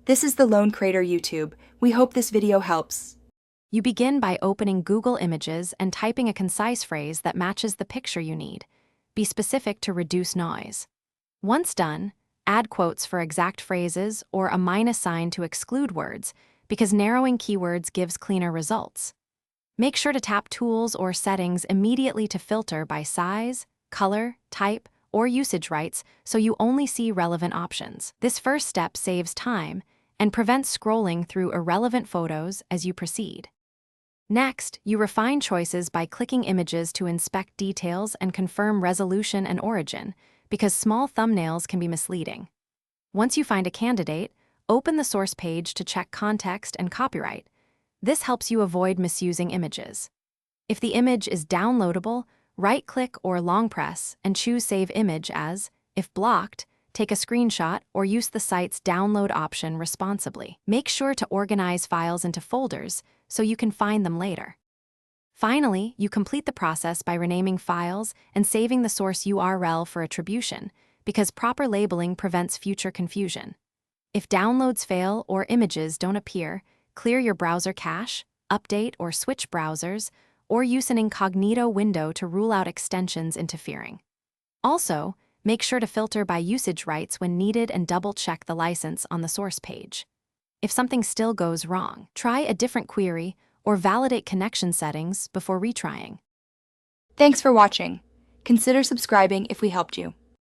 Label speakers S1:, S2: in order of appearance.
S1: This is the Lone Crater YouTube. We hope this video helps.
S2: You begin by opening Google Images and typing a concise phrase that matches the picture you need. Be specific to reduce noise. Once done, add quotes for exact phrases or a minus sign to exclude words, because narrowing keywords gives cleaner results. Make sure to tap Tools or Settings immediately to filter by size, color, type, or usage rights so you only see relevant options. This first step saves time and prevents scrolling through irrelevant photos as you proceed. Next, you refine choices by clicking images to inspect details and confirm resolution and origin, because small thumbnails can be misleading. Once you find a candidate, open the source page to check context and copyright. This helps you avoid misusing images. If the image is downloadable, right-click or long press and choose Save Image as. If blocked, take a screenshot or use the site's download option responsibly. Make sure to organize files into folders so you can find them later. Finally, you complete the process by renaming files and saving the source URL for attribution, because proper labeling prevents future confusion. If downloads fail or images don't appear, clear your browser cache, update or switch browsers, or use an incognito window to rule out extensions interfering. Also, make sure to filter by usage rights when needed and double-check the license on the source page. If something still goes wrong, try a different query or validate connection settings before retrying.
S1: Thanks for watching. Consider subscribing if we helped you.